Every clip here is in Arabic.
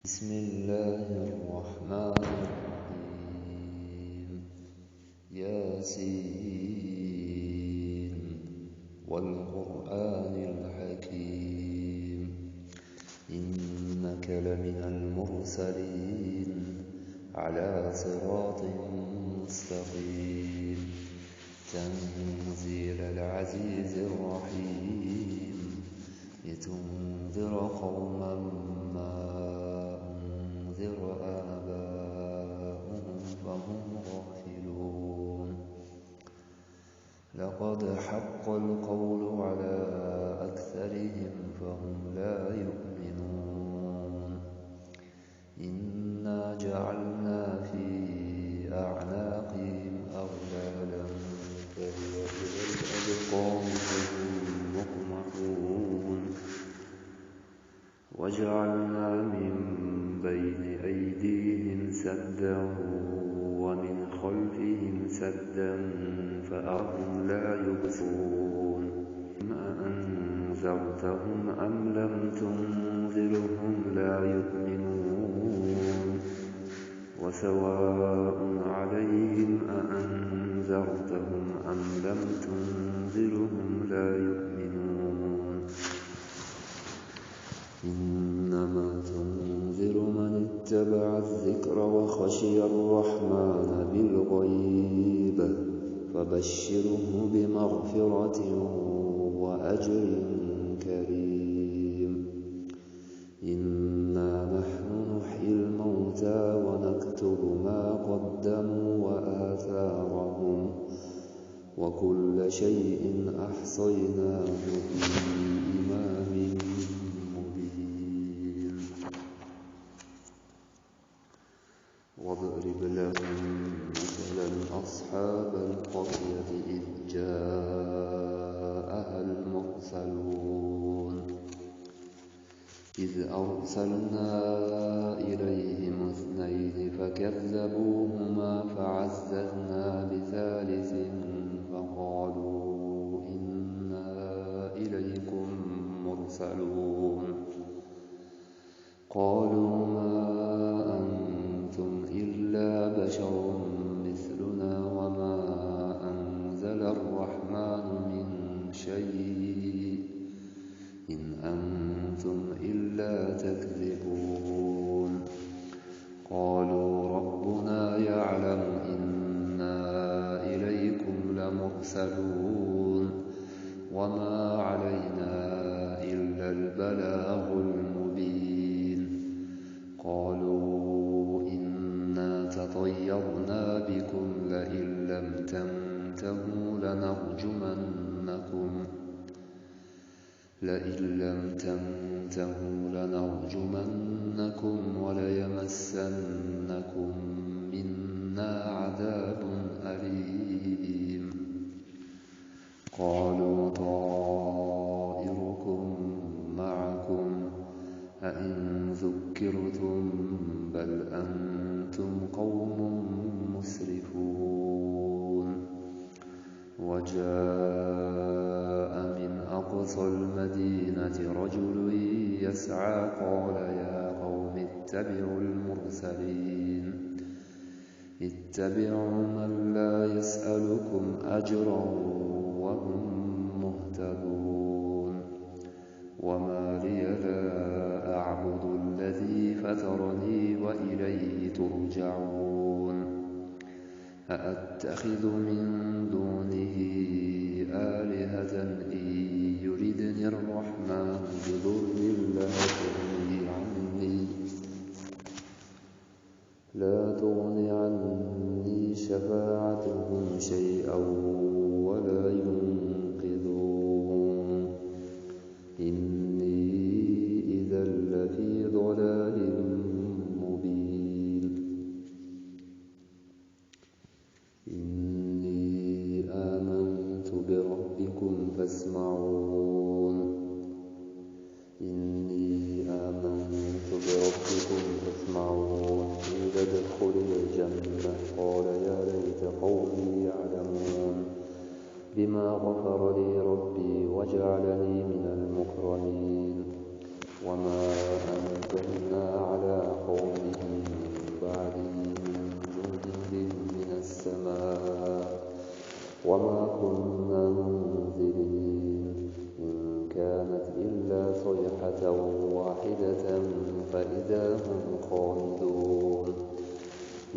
بسم الله الرحمن الرحيم ياسين والقرآن الحكيم إنك لمن المرسلين على صراط مستقيم تنزيل العزيز الرحيم لتنذر قوما ما أنذر آباؤهم فهم غافلون لقد حق القول على أكثرهم فهم لا يؤمنون إنا جعلنا في أعناقهم أغلالا فهي إلى الأذقان فهم مقمحون وجعلنا من بين أيديهم سدا ومن خلفهم سدا فأهم لا يبصرون ما أنذرتهم أم لم تنذرهم لا يؤمنون وسواء عليهم أأنذرتهم أم لم تنذرهم لا يؤمنون إنما تنذر من اتبع الذكر وخشي الرحمن بالغيب فبشره بمغفرة وأجر كريم إنا نحن نحيي الموتى ونكتب ما قدموا وآثارهم وكل شيء أحصيناه في إمام مبين واضرب لهم مثلا أصحاب القرية إذ جاءها المرسلون إذ أرسلنا إليهم اثنين فكذبوهما فعززنا بثالث فقالوا إنا إليكم مرسلون قالوا ما أنتم إلا بشر مثلنا وما أنزل الرحمن من شيء إن أنتم إلا تكذبون قالوا ربنا يعلم إنا إليكم لمرسلون وما علينا إلا البلاغ المبين قالوا إنا تطيرنا بكم لئن لم تنتهوا لنرجمنكم وليمسنكم منا عذاب أليم قالوا طائركم معكم أئن ذكرتم بل أنتم قوم مسرفون وجاء من أقصى المدينة رجل يسعى قال يا قوم اتبعوا المرسلين اتبعوا من لا يسألكم أجرا وهم مهتدون وما لي لا أعبد الذي فطرني وإليه ترجعون أأتخذ من دونه آلهة إن يردني الرحمن بضر لا تغن عني شفاعتهم شيئا ولا ينقذون إني إذا لفي ضلال مبين إني آمنت بربكم فاسمعون قيل ادخل الجنة قال يا ليت قومي يعلمون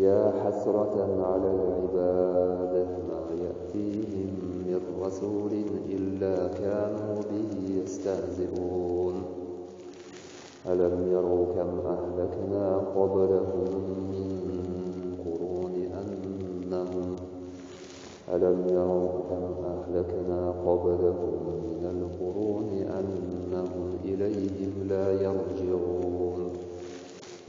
يا حسرة على العباد ما يأتيهم من رسول إلا كانوا به يستهزئون ألم يروا كم أهلكنا قبلهم من القرون أنهم إليهم لا يرجعون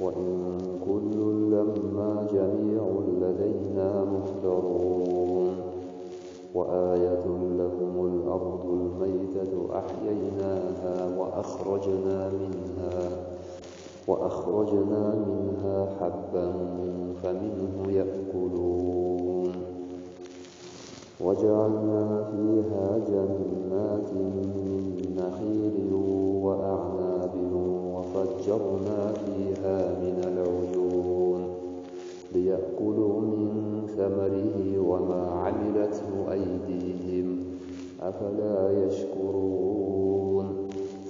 وإن كل لما جميع لدينا محضرون وآية لهم الأرض الميتة أحييناها وأخرجنا منها حبا فمنه يأكلون وجعلنا فيها جنات من نخيل وأعناب وفجرنا فيها من العيون ليأكلوا من ثمره وما عملته أيديهم أفلا يشكرون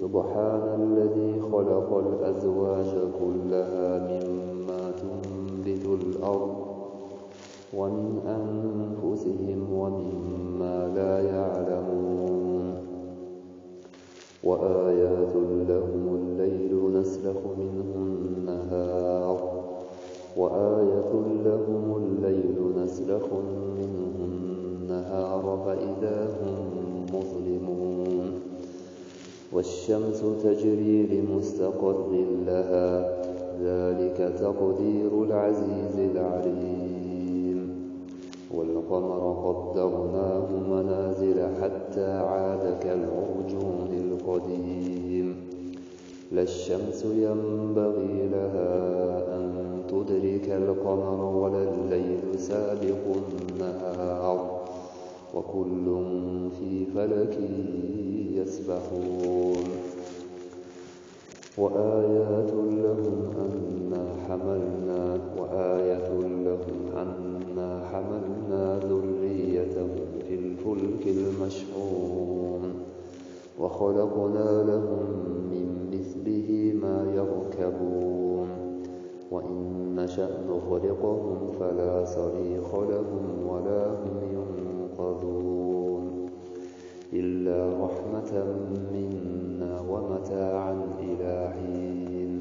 سبحان الذي خلق الأزواج كلها مما تنبت الأرض ومن أنفسهم ومما لا يعلمون وآيات لهم الليل نسلخ منه النهار فإذا هم مظلمون والشمس تجري لمستقر لها ذلك تقدير العزيز العليم والقمر قدرناه منازل حتى عاد كالعرجون القديم لا الشمس ينبغي لها أن تدرك القمر ولا الليل سابق النهار وكل في فلك يسبحون وآية لهم أنا حملنا ذريتهم في الفلك المشحون وخلقنا لهم من مثله ما يركبون وإن نشأ نغرقهم فلا صريخ لهم ولا هم ينقذون إلا رحمة منا ومتاعا إلى حين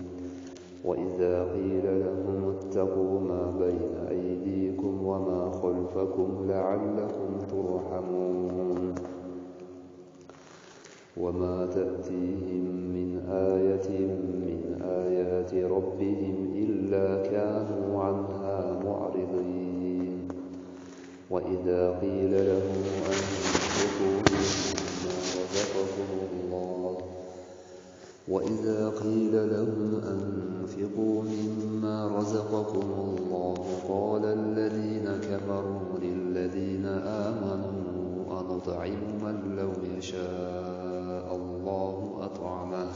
وإذا قيل لهم اتقوا ما بين أيديكم وما خلفكم لعلكم ترحمون وما تأتيهم من آية من آيات ربهم إلا كانوا عنها معرضين وإذا قيل لهم أنفقوا مما رزقكم الله قال الذين كفروا للذين آمنوا أنطعم من لو يشاء الله أطعمه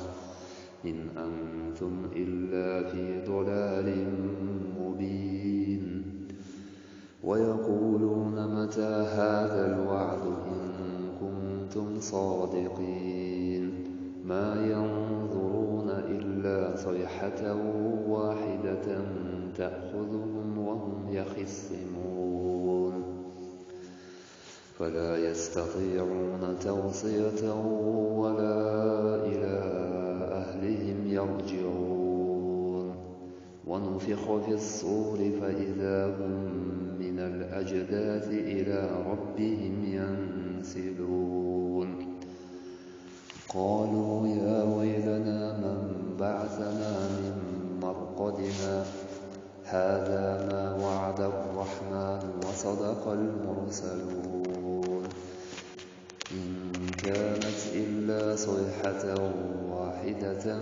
إن أنتم إلا في ضلال مبين ويقولون متى هذا الوعد إن كنتم صادقين ما ينظرون إلا صيحة واحدة تأخذهم وهم يخصمون فلا يستطيعون توصية ولا إلى أهلهم يرجعون ونفخ في الصور فإذا هم من الأجداث إلى ربهم ينسلون قالوا يا ويلنا من بعثنا من مرقدنا هذا ما وعد الرحمن وصدق المرسلون إن كانت إلا صيحة واحدة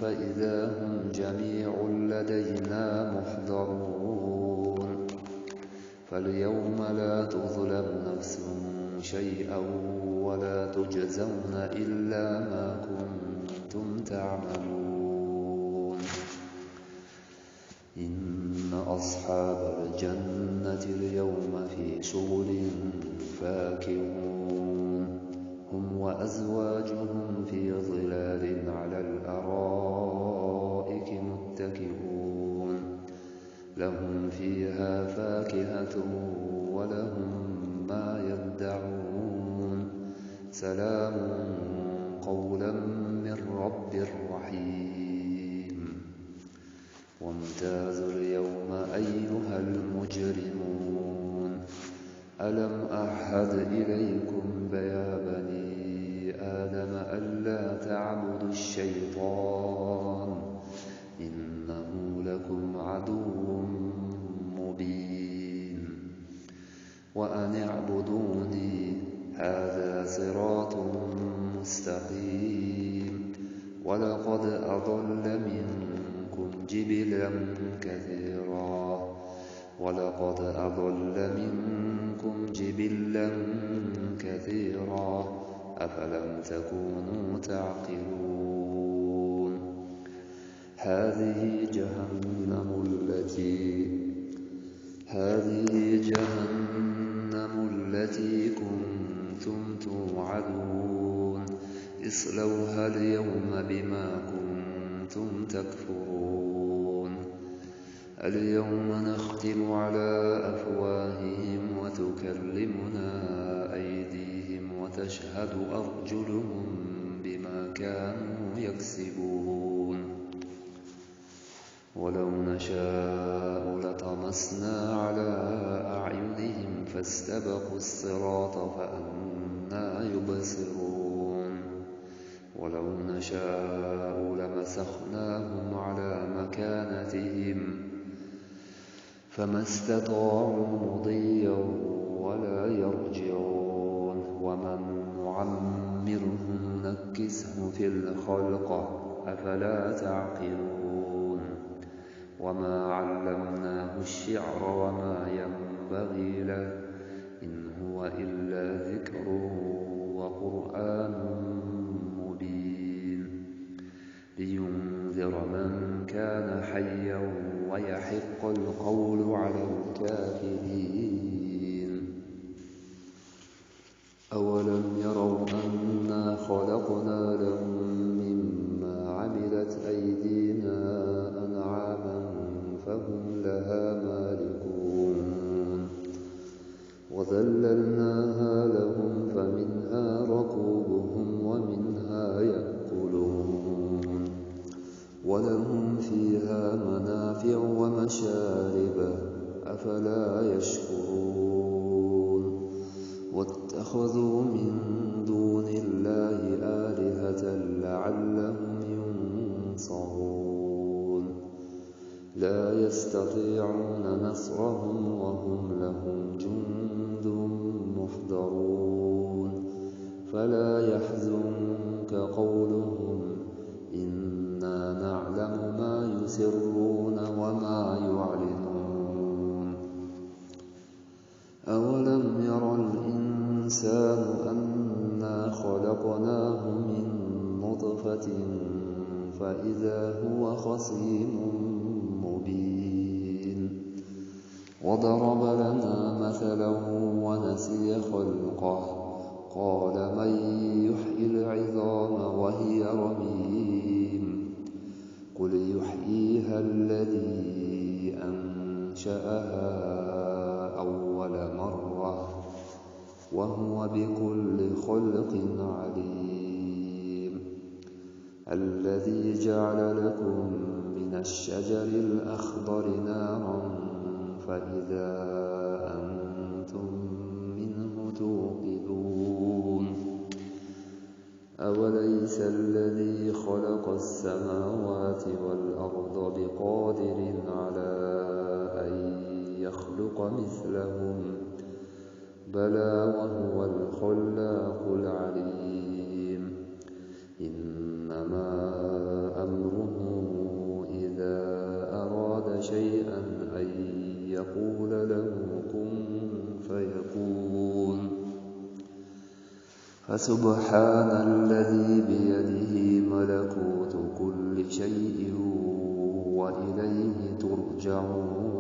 فإذا هم جميع لدينا محضرون فاليوم لا تظلم نفس شيئا ولا تجزون إلا ما كنتم تعملون إن أصحاب الجنة اليوم في شغل فاكهون هم وأزواجهم في ظلال على الأرائك متكئون لهم في فيها فاكهة ولهم ما يدعون سلام قولا من رب رحيم وامتازوا اليوم أيها المجرمون ألم أعهد إليكم يا بني آدم ألا تعبدوا الشيطان إنه لكم عدو مبين وأن اعبدوني هذا صراط مستقيم ولقد أضل منكم جبلا كثيرا أفلم تكونوا تعقلون هذه جهنم التي كنتم توعدون اصلوها اليوم بما كنتم تكفرون اليوم نختم على أفواههم وتكلمنا أيديهم وتشهد أرجلهم بما كانوا يكسبون ولو نشاء لطمسنا على أعينهم فاستبقوا الصراط فأنى يبصرون ولو نشاء لمسخناهم على مكانتهم فما استطاعوا مضيا ولا يرجعون ومن نعمره نكسه في الخلق أفلا تعقلون وما علمناه الشعر وما ينبغي له إن هو إلا ذكر وقرآن مبين لينذر من كان حيا ويحق القول على الكافرين أولم يروا أنا خلقنا لهم مما عملت أيدينا أنعاما فهم لها مالكون وذللناها لهم فمنها ركوبهم ومنها يأكلون ولهم فيها منافع ومشارب أفلا يشكرون واتخذوا من دون الله آلهة لعلهم ينصرون لا يستطيعون نصرهم وهم لهم جند محضرون فلا يحزنك قولهم إنا نعلم ما يسرون وما يعلنون أولم ير الإنسان أنا خلقناه من نطفة فإذا هو خصيم مبين وضرب لنا مثلا ونسي خلقه قال من يحيي العظام وهي رميم قل يحييها الذي أنشأها أول مرة وهو بكل خلق عليم الذي جعل لكم من الشجر الأخضر نارا فإذا أنتم منه توقدون أوليس الذي خلق السماوات والأرض بقادر على أن يخلق مثلهم بلى وهو الخلاق العليم إنما أمره إذا أراد شيئا أن يقول له كن فيكون فسبحان الذي بيده ملكوت كل شيء وإليه ترجعون